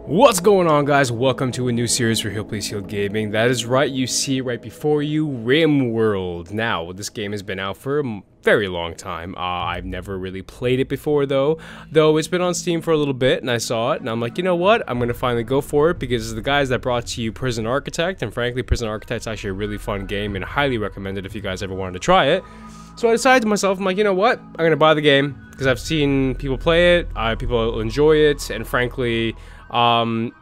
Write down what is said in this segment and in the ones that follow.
What's going on, guys? Welcome to a new series for Heal Please Heal Gaming. That is right, you see it right before you, Rimworld. Now, this game has been out for a very long time. I've never really played it before though it's been on Steam for a little bit, and I saw it and I'm like, you know what, I'm gonna finally go for it because the guys that brought to you Prison Architect, and frankly Prison Architect's actually a really fun game and highly recommend it if you guys ever wanted to try it. So I decided to myself, I'm like, you know what, I'm gonna buy the game because I've seen people play it, people enjoy it, and frankly I'm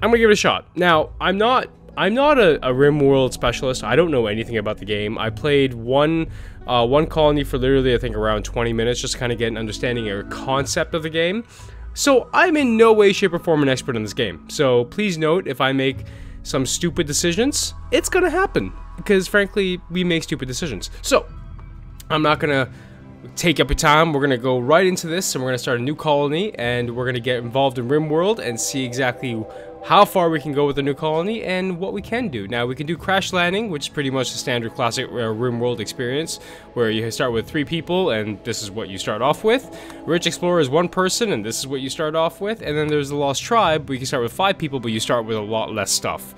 gonna give it a shot. Now, I'm not a Rimworld specialist. I don't know anything about the game. I played one colony for literally, I think, around 20 minutes, just kind of get an understanding or concept of the game. So I'm in no way, shape, or form an expert in this game. So please note, if I make some stupid decisions, it's gonna happen because, frankly, we make stupid decisions. So I'm not gonna take up your time. We're gonna go right into this, and we're gonna start a new colony, and we're gonna get involved in Rimworld and see exactly how far we can go with the new colony and what we can do. Now, we can do crash landing, which is pretty much the standard classic Rimworld experience, where you start with 3 people, and this is what you start off with. Rich Explorer is 1 person, and this is what you start off with. And then there's the Lost Tribe, where you can start with 5 people, but you start with a lot less stuff.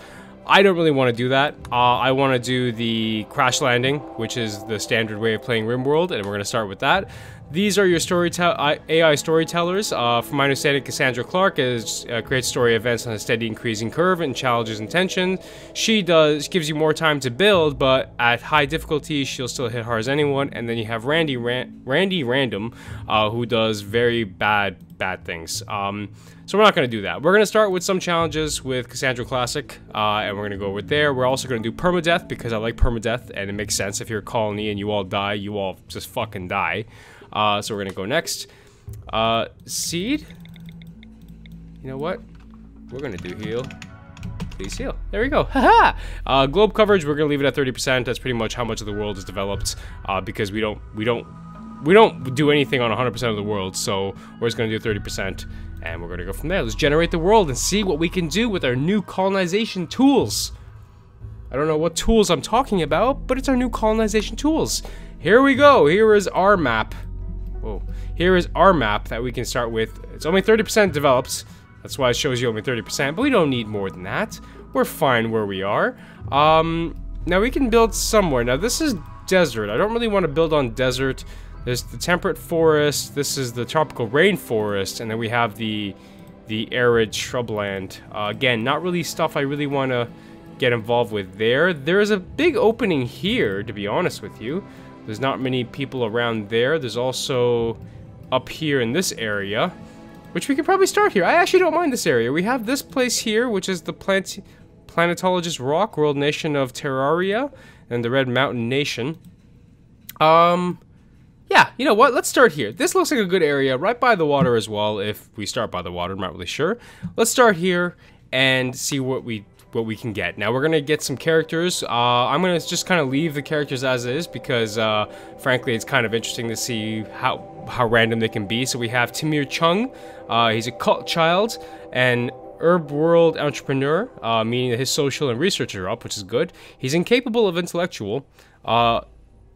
I don't really want to do that. I want to do the crash landing, which is the standard way of playing Rimworld, and we're going to start with that. These are your AI storytellers. From my understanding, Cassandra Clark creates story events on a steady increasing curve and challenges and tension. She gives you more time to build, but at high difficulty, she'll still hit hard as anyone. And then you have Randy Random, who does very bad things. So we're not going to do that. We're going to start with some challenges with Cassandra Classic, and we're going to go with there. We're also going to do permadeath, because I like permadeath, and it makes sense. If you're a colony and you all die, you all just fucking die. So we're going to go next. Seed? You know what? We're going to do heal. Please heal. There we go. Haha! Globe coverage, we're going to leave it at 30%. That's pretty much how much of the world is developed, because we don't do anything on 100% of the world, so we're just going to do 30%. And we're going to go from there. Let's generate the world and see what we can do with our new colonization tools. I don't know what tools I'm talking about, but it's our new colonization tools. Here we go. Here is our map. Whoa. Here is our map that we can start with. It's only 30% developed. That's why it shows you only 30%, but we don't need more than that. We're fine where we are. Now we can build somewhere. Now this is desert. I don't really want to build on desert. There's the temperate forest, this is the tropical rainforest, and then we have the arid shrubland. Again, not really stuff I really want to get involved with there. There's a big opening here, to be honest with you. There's not many people around there. There's also up here in this area, which we could probably start here. I actually don't mind this area. We have this place here, which is the Planetologist Rock, World Nation of Terraria, and the Red Mountain Nation. Yeah, you know what? Let's start here. This looks like a good area, right by the water as well. If we start by the water, I'm not really sure. Let's start here and see what we can get. Now we're gonna get some characters. I'm gonna just kind of leave the characters as is because, frankly, it's kind of interesting to see how random they can be. So we have Timir Chung. He's a cult child and herb world entrepreneur, meaning that his social and research are up, which is good. He's incapable of intellectual.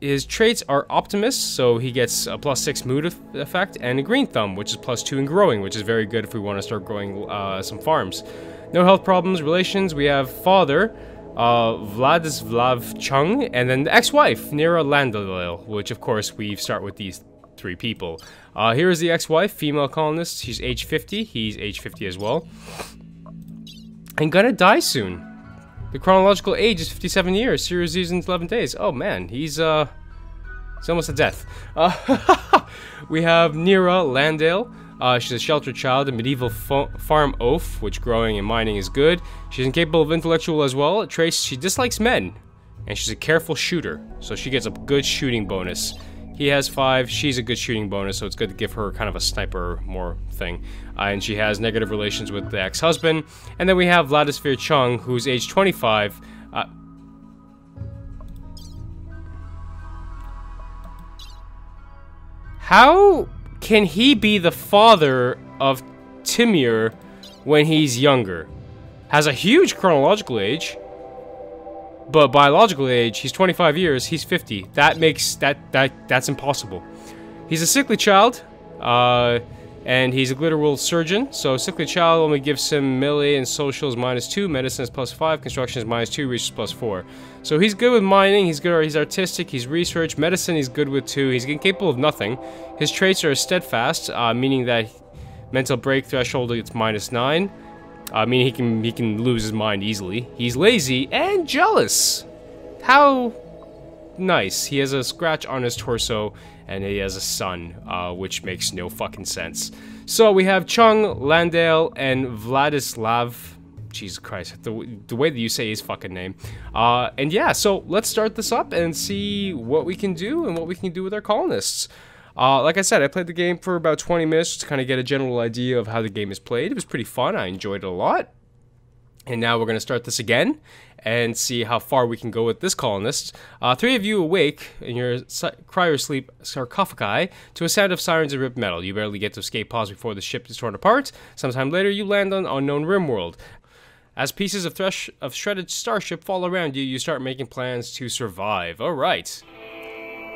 His traits are optimist, so he gets a +6 mood effect, and a green thumb, which is +2 in growing, which is very good if we want to start growing some farms. No health problems. Relations, we have father, Vladislav Chung, and then the ex-wife, Nira Landalil, which of course we start with these 3 people. Here is the ex-wife, female colonist. She's age 50. He's age 50 as well. And gonna die soon. The chronological age is 57 years, serious seasons, 11 days. Oh man, he's almost at death. We have Nira Landale. She's a sheltered child, a medieval farm oaf, which growing and mining is good. She's incapable of intellectual as well. Trace, she dislikes men. And she's a careful shooter, so she gets a good shooting bonus. He has 5, she's a good shooting bonus, so it's good to give her kind of a sniper more thing. And she has negative relations with the ex-husband. And then we have Vladislav Chung, who's age 25. How can he be the father of Timir when he's younger? Has a huge chronological age. But biological age, he's 25 years, he's 50. That makes, that's impossible. He's a sickly child. And he's a glitter world surgeon, so sickly child only gives him melee and socials -2, medicine is +5, construction is -2, research is +4. So he's good with mining, he's good, he's artistic, he's research, medicine he's good with 2, he's incapable of nothing. His traits are steadfast, meaning that mental break threshold gets -9, meaning he can lose his mind easily. He's lazy and jealous. How nice. He has a scratch on his torso, and he has a son, which makes no fucking sense. So we have Chung, Landale, and Vladislav. Jesus Christ, the way that you say his fucking name. And yeah, so let's start this up and see what we can do and what we can do with our colonists. Like I said, I played the game for about 20 minutes to kind of get a general idea of how the game is played. It was pretty fun. I enjoyed it a lot. And now we're going to start this again and see how far we can go with this colonist. 3 of you awake in your cryo-sleep sarcophagi to a sound of sirens and ripped metal. You barely get to escape pods before the ship is torn apart. Sometime later, you land on unknown Rimworld. As pieces of shredded starship fall around you, you start making plans to survive. Alright.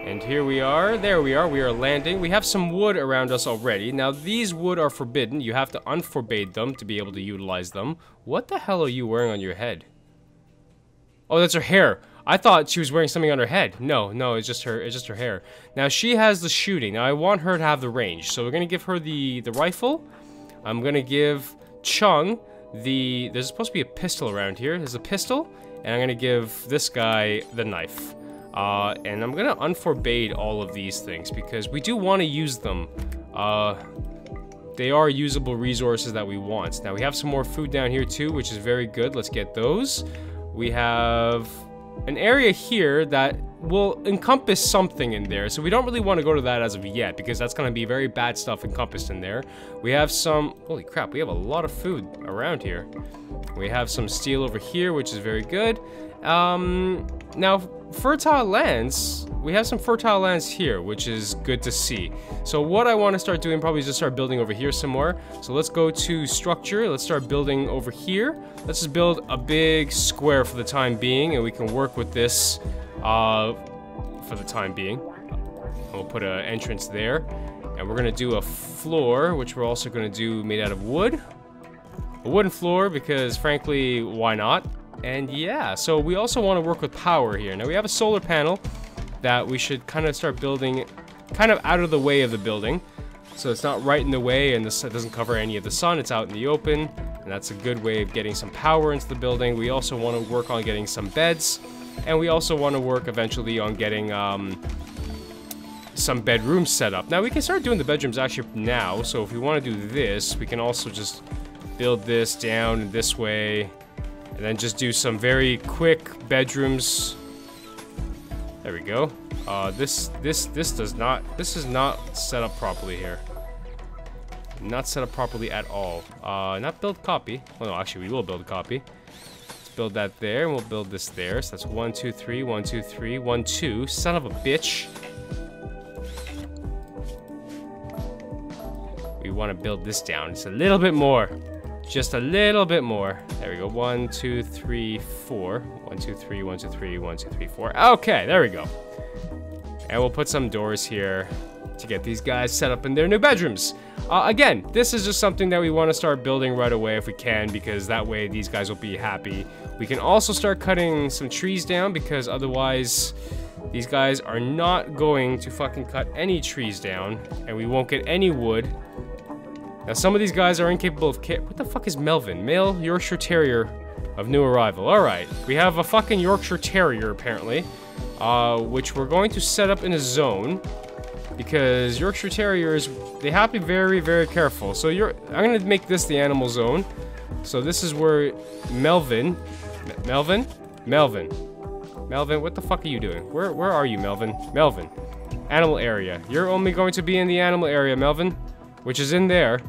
And here we are. There we are. We are landing. We have some wood around us already. Now, these wood are forbidden. You have to unforbade them to be able to utilize them. What the hell are you wearing on your head? Oh, that's her hair. I thought she was wearing something on her head. No, it's just her hair. Now, she has the shooting. Now, I want her to have the range. So we're going to give her the rifle. I'm going to give Chung there's supposed to be a pistol around here. There's a pistol. And I'm going to give this guy the knife. And I'm going to unforbade all of these things because we do want to use them. They are usable resources that we want. Now, we have some more food down here too, which is very good. Let's get those. We have an area here that will encompass something in there. So we don't really want to go to that as of yet because that's going to be very bad stuff encompassed in there. We have some... Holy crap, we have a lot of food around here. We have some steel over here, which is very good. Now, fertile lands, we have some fertile lands here, which is good to see. So what I want to start doing probably is just start building over here some more. So let's go to structure. Let's start building over here. Let's just build a big square for the time being, and we can work with this for the time being. We'll put an entrance there, and we're going to do a floor, which we're also going to do made out of wood. A wooden floor because, frankly, why not? And yeah, so we also want to work with power here. Now we have a solar panel that we should kind of start building kind of out of the way of the building. So it's not right in the way and this doesn't cover any of the sun, it's out in the open. And that's a good way of getting some power into the building. We also want to work on getting some beds. And we also want to work eventually on getting some bedrooms set up. Now we can start doing the bedrooms actually now. So if we want to do this, we can also just build this down this way. And then just do some very quick bedrooms. There we go. This is not set up properly here. Not set up properly at all. Not build copy. Well, no, actually we will build a copy. Let's build that there, and we'll build this there. So that's 1, 2, 3, 1, 2, 3, 1, 2. Son of a bitch. We want to build this down. It's a little bit more. Just a little bit more. There we go. 1, 2, 3, 4. 1, 2, 3, 1, 2, 3, 1, 2, 3, 4. Okay, there we go. And we'll put some doors here to get these guys set up in their new bedrooms. Again, this is just something that we want to start building right away if we can, because that way these guys will be happy. We can also start cutting some trees down because otherwise these guys are not going to fucking cut any trees down and we won't get any wood. Now, some of these guys are incapable of what the fuck is Melvin? Male Yorkshire Terrier of new arrival. Alright, we have a fucking Yorkshire Terrier, apparently. Which we're going to set up in a zone. Because Yorkshire Terriers, they have to be very, very careful. So I'm going to make this the animal zone. So this is where Melvin, what the fuck are you doing? Where are you, Melvin? Melvin. Animal area. You're only going to be in the animal area, Melvin. Which is in there.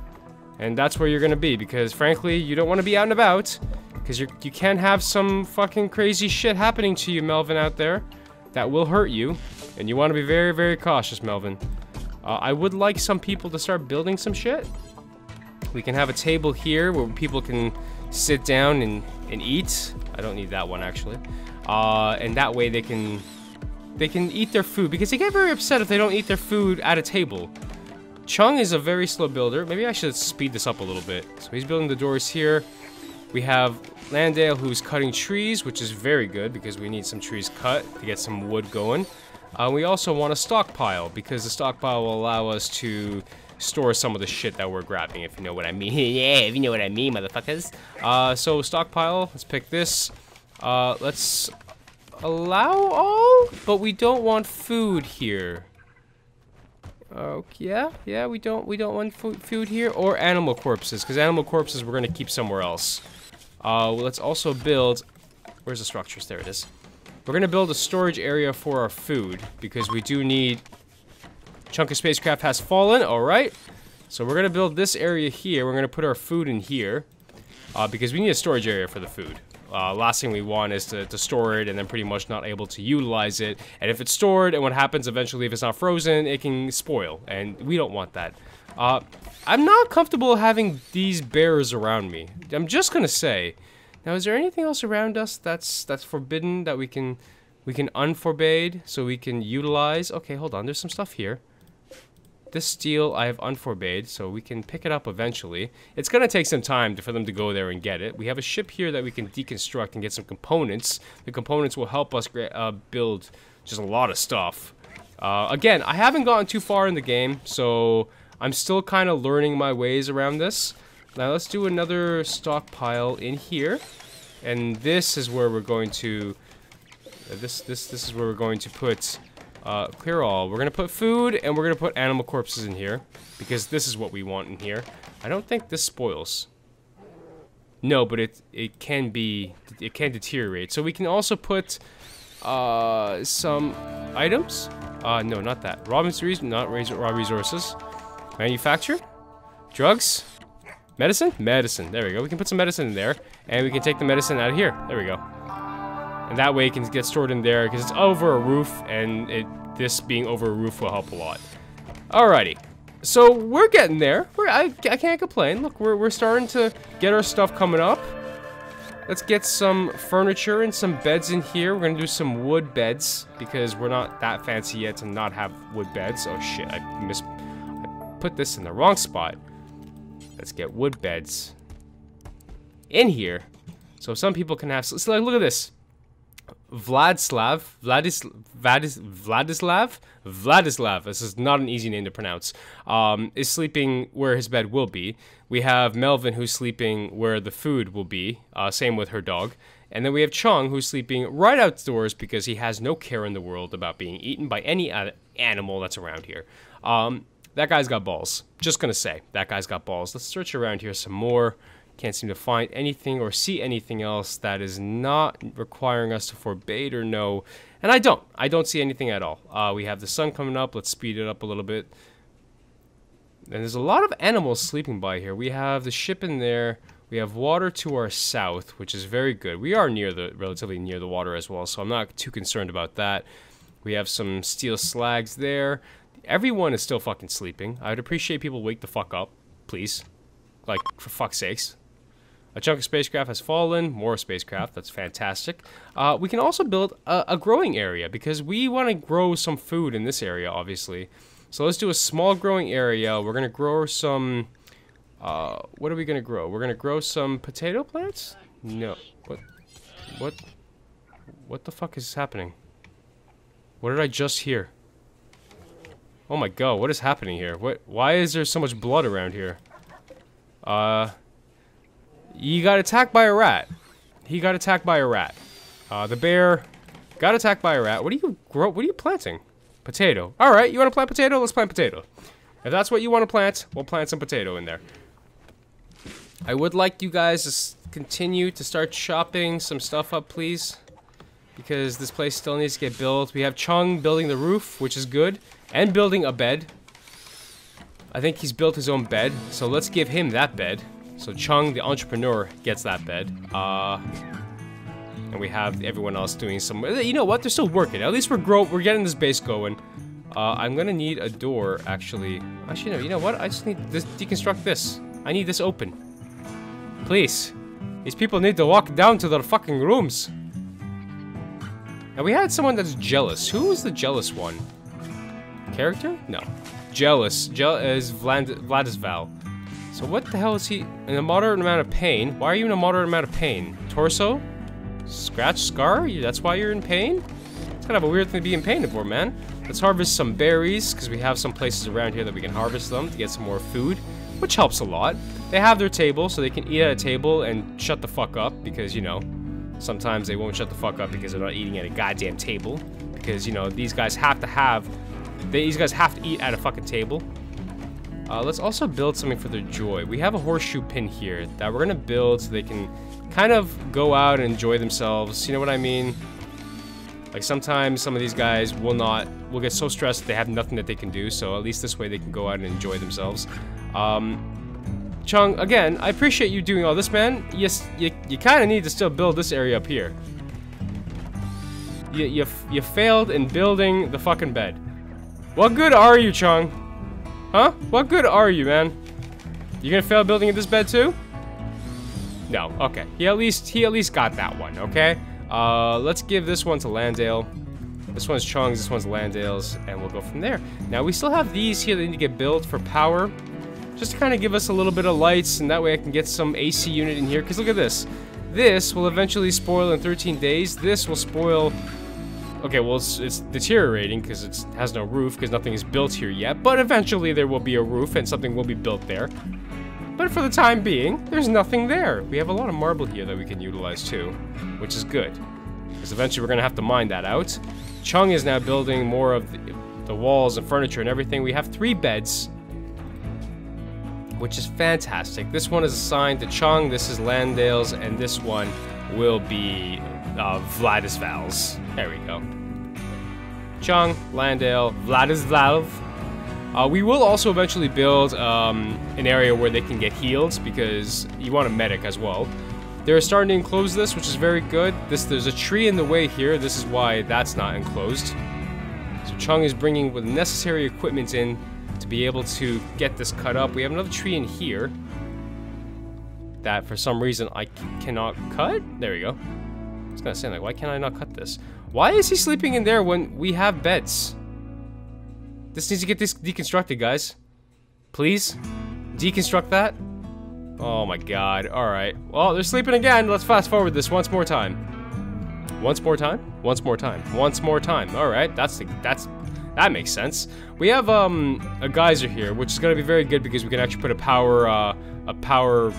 And that's where you're going to be. Because, frankly, you don't want to be out and about. Because you can have some fucking crazy shit happening to you, Melvin, out there. That will hurt you. And you want to be very, very cautious, Melvin. I would like some people to start building some shit. We can have a table here where people can sit down and eat. I don't need that one, actually. And that way they can eat their food. Because they get very upset if they don't eat their food at a table. Chung is a very slow builder. Maybe I should speed this up a little bit. So he's building the doors here. We have Landale, who's cutting trees, which is very good because we need some trees cut to get some wood going. We also want a stockpile because the stockpile will allow us to store some of the shit that we're grabbing, if you know what I mean. Yeah, if you know what I mean, motherfuckers. So stockpile, let's pick this. Let's allow all, but we don't want food here. Yeah, we don't want food here or animal corpses, because animal corpses we're gonna keep somewhere else. Let's also build. Where's the structures? There it is. We're gonna build a storage area for our food because we do need. Chunk of spacecraft has fallen. All right. So we're gonna build this area here. We're gonna put our food in here because we need a storage area for the food. Last thing we want is to store it and then pretty much not able to utilize it. And if it's stored, and what happens eventually if it's not frozen, it can spoil, and we don't want that. I'm not comfortable having these bears around me. I'm just gonna say. Now, is there anything else around us that's forbidden that we can unforbade so we can utilize? Okay, hold on. There's some stuff here. This steel I have unforbade, so we can pick it up eventually. It's gonna take some time for them to go there and get it. We have a ship here that we can deconstruct and get some components. The components will help us build just a lot of stuff. Again, I haven't gotten too far in the game, so I'm still kind of learning my ways around this. Now let's do another stockpile in here, and this is where we're going to. This is where we're going to put. Clear all. We're gonna put food and we're gonna put animal corpses in here because this is what we want in here. I don't think this spoils. No, but it can deteriorate. So we can also put some items. No, not that. Raw resources. Manufacture. Drugs. Medicine. Medicine. There we go. We can put some medicine in there, and we can take the medicine out of here. There we go. And that way it can get stored in there because it's over a roof, and this being over a roof will help a lot. Alrighty. So we're getting there. I can't complain. Look, we're starting to get our stuff coming up. Let's get some furniture and some beds in here. We're gonna do some wood beds because we're not that fancy yet to not have wood beds. Oh shit, I put this in the wrong spot. Let's get wood beds in here. So some people can have, so like, look at this. Vladislav, this is not an easy name to pronounce, is sleeping where his bed will be. We have Melvin, who's sleeping where the food will be, same with her dog. And then we have Chung, who's sleeping right outdoors because he has no care in the world about being eaten by any animal that's around here. That guy's got balls. Just gonna say, that guy's got balls. Let's search around here some more. Can't seem to find anything or see anything else that is not requiring us to forbade or no. And I don't see anything at all. We have the sun coming up. Let's speed it up a little bit. And there's a lot of animals sleeping by here. We have the ship in there. We have water to our south, which is very good. We are relatively near the water as well, so I'm not too concerned about that. We have some steel slags there. Everyone is still fucking sleeping. I would appreciate people wake the fuck up, please. Like, for fuck's sakes. A chunk of spacecraft has fallen. More spacecraft. That's fantastic. We can also build a growing area because we want to grow some food in this area, obviously. So let's do a small growing area. We're going to grow some... what are we going to grow? We're going to grow some potato plants? No. What the fuck is happening? What did I just hear? Oh my god, what is happening here? Why is there so much blood around here? You got attacked by a rat. He got attacked by a rat. The bear got attacked by a rat. What are you planting? Potato. Alright, you want to plant potato? Let's plant potato. If that's what you want to plant, we'll plant some potato in there. I would like you guys to continue to start chopping some stuff up, please. Because this place still needs to get built. We have Chung building the roof, which is good. And building a bed. I think he's built his own bed, so let's give him that bed. So Chung, the entrepreneur, gets that bed. And we have everyone else doing some... You know what? They're still working. At least we're getting this base going. I'm gonna need a door, actually. Actually, no, you know what? I just need to deconstruct this. I need this open. Please. These people need to walk down to their fucking rooms. Now, we had someone that's jealous. Who was the jealous one? Character? No. jealous. Is Vladisval. So what the hell is he? In a moderate amount of pain? Why are you in a moderate amount of pain? Torso? Scratch? Scar? That's why you're in pain? It's kind of a weird thing to be in pain for, man. Let's harvest some berries, because we have some places around here that we can harvest them to get some more food, which helps a lot. They have their table, so they can eat at a table and shut the fuck up, because, you know, sometimes they won't shut the fuck up because they're not eating at a goddamn table. Because, you know, these guys have to eat at a fucking table. Let's also build something for their joy. We have a horseshoe pin here that we're gonna build so they can kind of go out and enjoy themselves. You know what I mean? Like sometimes some of these guys will get so stressed that they have nothing that they can do. So at least this way they can go out and enjoy themselves. Chung, again, I appreciate you doing all this, man. Yes, you kind of need to still build this area up here. You failed in building the fucking bed. What good are you, Chung? Huh? What good are you, man? You gonna fail building this bed too? No. Okay. He at least got that one. Okay. Let's give this one to Landale. This one's Chung's. This one's Landale's, and we'll go from there. Now we still have these here that need to get built for power, just to kind of give us a little bit of lights, and that way I can get some AC unit in here. Because look at this. This will eventually spoil in 13 days. This will spoil. Okay, well, it's deteriorating because it has no roof because nothing is built here yet. But eventually there will be a roof and something will be built there. But for the time being, there's nothing there. We have a lot of marble here that we can utilize too, which is good. Because eventually we're going to have to mine that out. Chung is now building more of the walls and furniture and everything. We have 3 beds, which is fantastic. This one is assigned to Chung, this is Landale's, and this one will be Vladisval's. There we go. Chung, Landale, Vladisval. We will also eventually build an area where they can get healed, because you want a medic as well. They're starting to enclose this, which is very good. There's a tree in the way here. This is why that's not enclosed. So Chung is bringing the necessary equipment in to be able to get this cut up. We have another tree in here that for some reason I cannot cut. There we go. I was gonna say, like, why can't I not cut this? Why is he sleeping in there when we have beds? This needs to get deconstructed, guys. Please? Deconstruct that? Oh my god. Alright. Well, they're sleeping again. Let's fast forward this once more time. Once more time? Once more time. Once more time. Alright. That makes sense. We have a geyser here, which is gonna be very good because we can actually put a power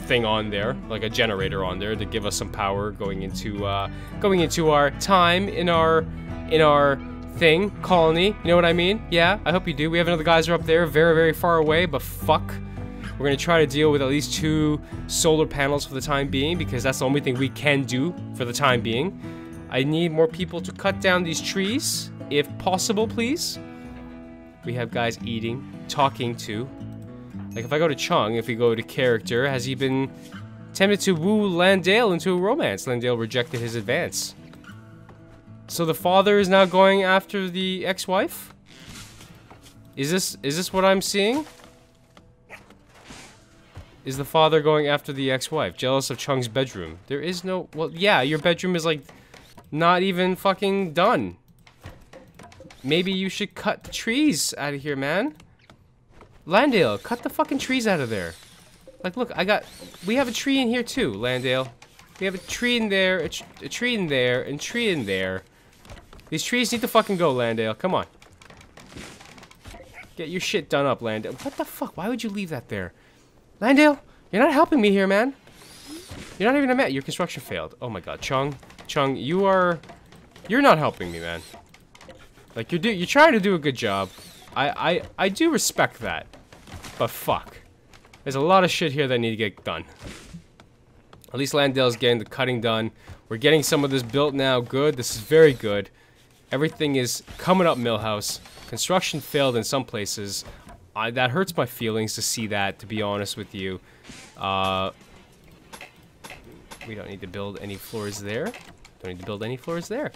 thing on there, like a generator on there to give us some power going into our time in our thing, colony, you know what I mean? Yeah, I hope you do. We have another geyser up there, very, very far away, but fuck. We're gonna try to deal with at least 2 solar panels for the time being, because that's the only thing we can do for the time being. I need more people to cut down these trees, if possible, please. We have guys eating, talking to. Like, if I go to Chung, if we go to character, has he been tempted to woo Landale into a romance? Landale rejected his advance. So the father is now going after the ex-wife? Is this what I'm seeing? Is the father going after the ex-wife? Jealous of Chung's bedroom. There is no... Well, yeah, your bedroom is, like, not even fucking done. Maybe you should cut the trees out of here, man. Landale, cut the fucking trees out of there. Like, look, we have a tree in here, too, Landale. We have a tree in there, a tree in there, and a tree in there. These trees need to fucking go, Landale. Come on. Get your shit done up, Landale. What the fuck? Why would you leave that there? Landale, you're not helping me here, man. You're not even a man. Your construction failed. Oh my god. Chung, you're not helping me, man. Like, you're trying to do a good job. I do respect that. But fuck. There's a lot of shit here that need to get done. At least Landale's getting the cutting done. We're getting some of this built now. Good. This is very good. Everything is coming up, Millhouse. Construction failed in some places. That hurts my feelings to see that, to be honest with you. We don't need to build any floors there. Don't need to build any floors there.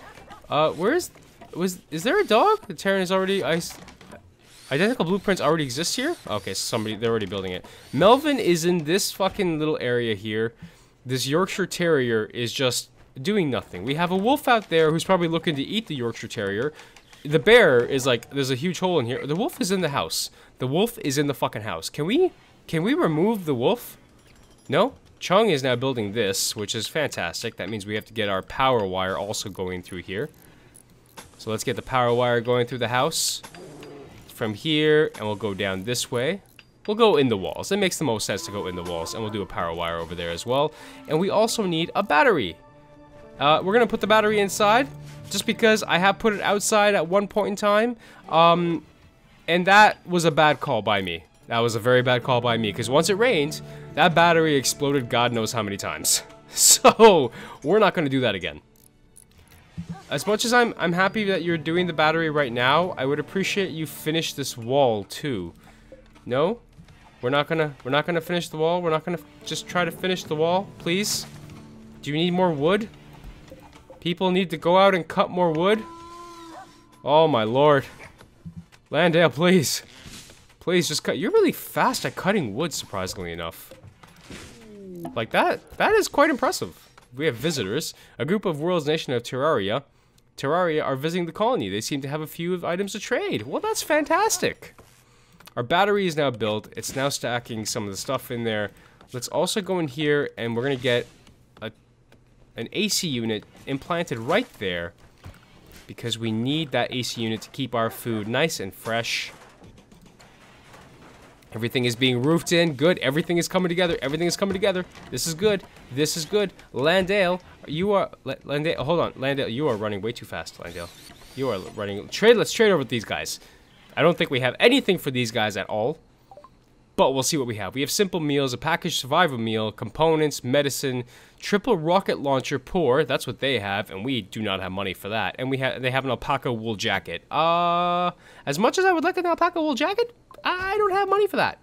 Is there a dog? The Terran is already... Identical blueprints already exist here? Okay, so they're already building it. Melvin is in this fucking little area here. This Yorkshire Terrier is just doing nothing. We have a wolf out there who's probably looking to eat the Yorkshire Terrier. the bear is like, there's a huge hole in here. The wolf is in the house. The wolf is in the fucking house. Can we remove the wolf? No? Chung is now building this, which is fantastic. That means we have to get our power wire also going through here. So let's get the power wire going through the house. From here, and we'll go down this way. We'll go in the walls. It makes the most sense to go in the walls, and we'll do a power wire over there as well. And we also need a battery. We're gonna put the battery inside, just because I have put it outside at one point in time. And that was a bad call by me. That was a very bad call by me, because once it rained, that battery exploded God knows how many times. So, we're not gonna do that again. As much as I'm happy that you're doing the battery right now, I would appreciate you finish this wall too. No? We're not gonna finish the wall? We're not gonna just try to finish the wall, please? Do you need more wood? People need to go out and cut more wood? Oh my lord. Landale, please. Please, just cut. You're really fast at cutting wood, surprisingly enough. Like that is quite impressive. We have visitors. A group of world's nation of Terraria. Terraria are visiting the colony. They seem to have a few items to trade. Well, that's fantastic. Our battery is now built. It's now stacking some of the stuff in there. Let's also go in here, and we're going to get an AC unit implanted right there, because we need that AC unit to keep our food nice and fresh. Everything is being roofed in. Good. Everything is coming together. Everything is coming together. This is good. This is good. Landale, you are... Landale, hold on. Landale, you are running way too fast, Landale. You are running... Let's trade over with these guys. I don't think we have anything for these guys at all. But we'll see what we have. We have simple meals, a packaged survival meal, components, medicine, triple rocket launcher, poor. That's what they have, and we do not have money for that. And they have an alpaca wool jacket. As much as I would like an alpaca wool jacket, I don't have money for that.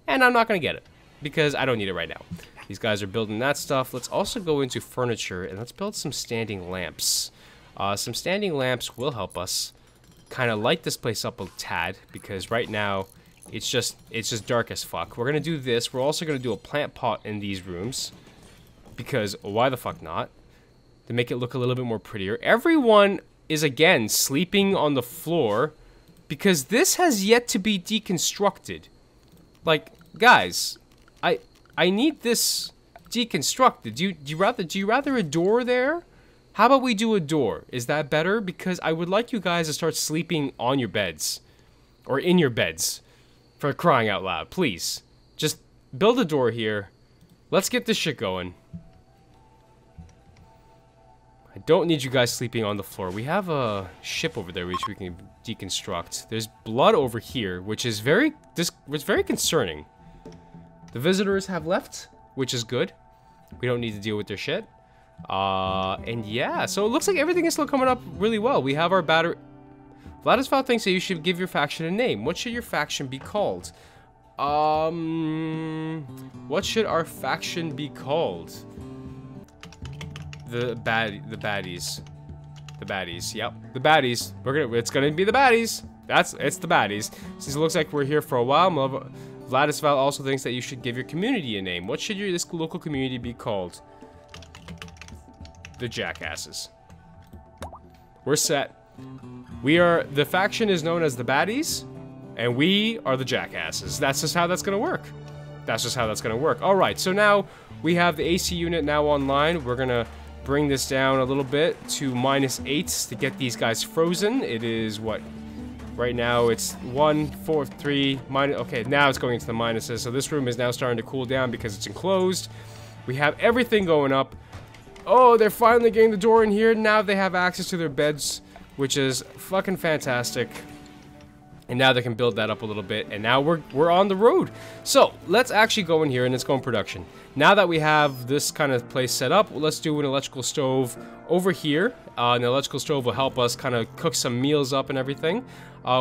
And I'm not going to get it, because I don't need it right now. These guys are building that stuff. Let's also go into furniture, and let's build some standing lamps. Some standing lamps will help us kind of light this place up a tad, because right now it's just dark as fuck. We're going to do this. We're also going to do a plant pot in these rooms, because why the fuck not? To make it look a little bit more prettier. Everyone is, again, sleeping on the floor, because this has yet to be deconstructed. Like, guys, I need this deconstructed. Do you rather a door there? How about we do a door? Is that better? Because I would like you guys to start sleeping on your beds, or in your beds, for crying out loud. Please, just build a door here. Let's get this shit going. I don't need you guys sleeping on the floor. We have a ship over there which we can deconstruct. There's blood over here, which is very concerning. The visitors have left, which is good. We don't need to deal with their shit. And yeah, so it looks like everything is still coming up really well. We have our battery. Vladisval thinks that you should give your faction a name. What should your faction be called? What should our faction be called? The baddies. The baddies, yep. The baddies. It's gonna be the baddies. It's the baddies. Since it looks like we're here for a while, Vladisval also thinks that you should give your community a name. What should this local community be called? The Jackasses. We're set. The faction is known as the Baddies, and we are the Jackasses. That's just how that's gonna work. That's just how that's gonna work. Alright, so now we have the AC unit now online. We're gonna bring this down a little bit to -8 to get these guys frozen. It is what? Right now it's 1, 4, 3, minus. Okay, now it's going into the minuses. So this room is now starting to cool down because it's enclosed. We have everything going up. Oh, they're finally getting the door in here. Now they have access to their beds, which is fucking fantastic. And now they can build that up a little bit, and now we're on the road. So let's actually go in here and let's go in production. Now that we have this kind of place set up, let's do an electrical stove over here. An electrical stove will help us kind of cook some meals up and everything.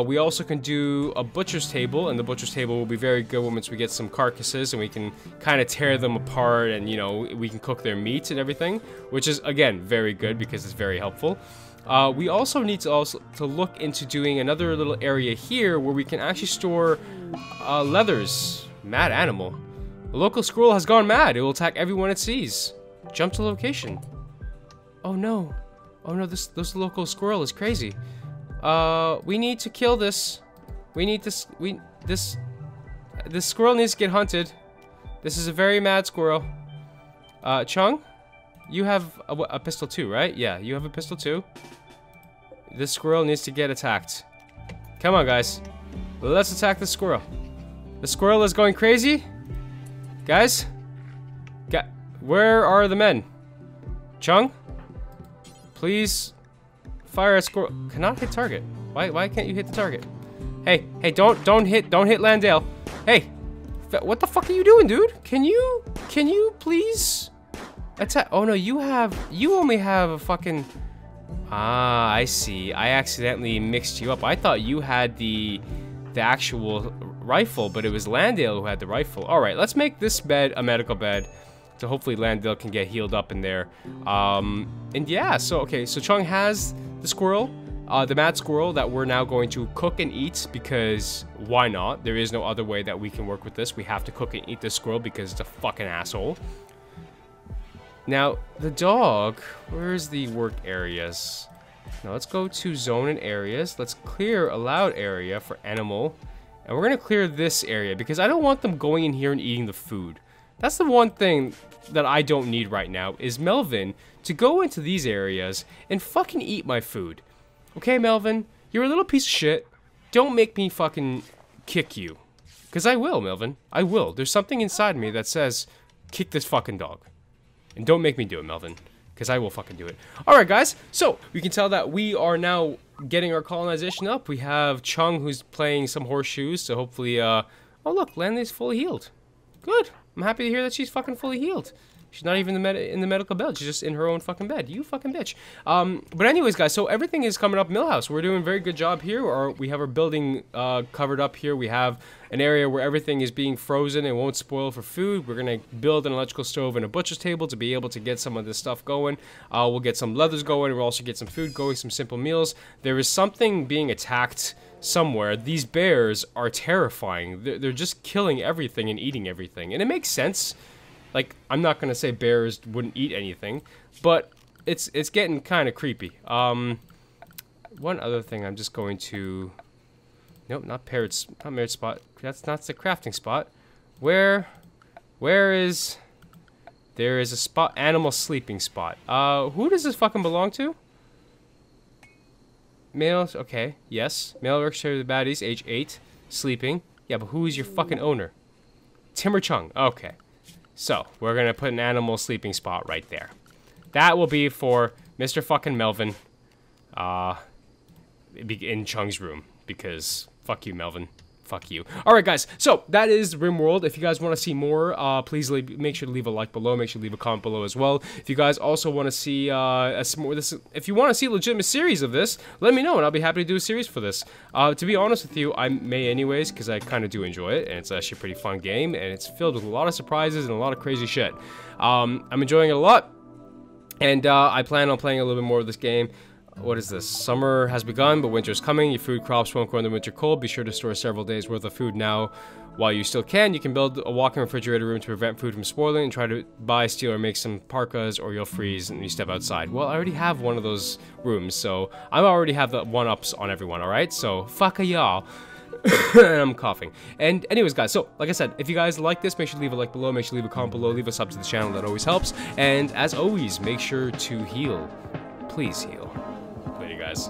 We also can do a butcher's table, and the butcher's table will be very good once we get some carcasses and we can kind of tear them apart, and you know, we can cook their meat and everything, which is again very good because it's very helpful. We also need to look into doing another little area here where we can actually store leathers. Mad animal. The local squirrel has gone mad. It will attack everyone it sees. Jump to location. Oh no. Oh no, this local squirrel is crazy. We need to kill this. We need this. This squirrel needs to get hunted. This is a very mad squirrel. Chung, you have a pistol too, right? Yeah, you have a pistol too. This squirrel needs to get attacked. Come on, guys. Let's attack the squirrel. The squirrel is going crazy. Guys, where are the men? Chung, please fire a squirrel. Cannot hit target. Why can't you hit the target? Hey, don't hit Landale. Hey, what the fuck are you doing, dude? Can you please attack? Oh no, you only have a fucking. Ah, I see. I accidentally mixed you up. I thought you had the actual rifle, but it was Landale who had the rifle. All right, let's make this bed a medical bed, so hopefully Landale can get healed up in there. And yeah, so Chung has the squirrel, the mad squirrel that we're now going to cook and eat, because why not? There is no other way that we can work with this. We have to cook and eat this squirrel because it's a fucking asshole. Now, the dog, where's the work areas? Now let's go to zone and areas. Let's clear allowed area for animal. And we're gonna clear this area because I don't want them going in here and eating the food. That's the one thing that I don't need right now, is Melvin to go into these areas and fucking eat my food. Okay, Melvin, you're a little piece of shit. Don't make me fucking kick you. Because I will, Melvin. I will. There's something inside me that says, kick this fucking dog. And don't make me do it, Melvin, because I will fucking do it. Alright, guys, so we can tell that we are now getting our colonization up. We have Chung, who's playing some horseshoes, so hopefully, oh look, Landley's fully healed. Good. I'm happy to hear that she's fucking fully healed. She's not even in the medical bed. She's just in her own fucking bed. You fucking bitch. But anyways, guys, so everything is coming up Millhouse. We're doing a very good job here. We have our building covered up here. We have an area where everything is being frozen and won't spoil for food. We're going to build an electrical stove and a butcher's table to be able to get some of this stuff going. We'll get some leathers going. We'll also get some food going, some simple meals. There is something being attacked somewhere. These bears are terrifying. They're just killing everything and eating everything. And it makes sense. Like, I'm not gonna say bears wouldn't eat anything, but it's getting kind of creepy. One other thing, I'm just going to. Nope, not parrot spot. That's not the crafting spot. Where is? There is a spot, animal sleeping spot. Who does this fucking belong to? Male. Okay, yes. Male works for the Baddies, age 8, sleeping. Yeah, but who is your fucking owner? Timber Chung. Okay. So, we're gonna put an animal sleeping spot right there. That will be for Mr. fucking Melvin, in Chung's room, because fuck you, Melvin. Fuck you. Alright, guys, so that is Rimworld. If you guys want to see more, please make sure to leave a like below. Make sure to leave a comment below as well. If you guys also want to see if you want to see a legitimate series of this, let me know, and I'll be happy to do a series for this. To be honest with you, I may anyways, because I kind of do enjoy it, and it's actually a pretty fun game, and it's filled with a lot of surprises and a lot of crazy shit. I'm enjoying it a lot, and I plan on playing a little bit more of this game. What is this? Summer has begun, but winter is coming. Your food crops won't grow in the winter cold. Be sure to store several days worth of food now while you still can. You can build a walk-in refrigerator room to prevent food from spoiling, and try to buy, steal, or make some parkas, or you'll freeze and you step outside. Well, I already have one of those rooms, so I already have the one-ups on everyone, alright? So, fuck y'all. And I'm coughing. And anyways, guys, so like I said, if you guys like this, make sure to leave a like below, make sure to leave a comment below, leave a sub to the channel, that always helps. And as always, make sure to heal. Please heal. Later, guys.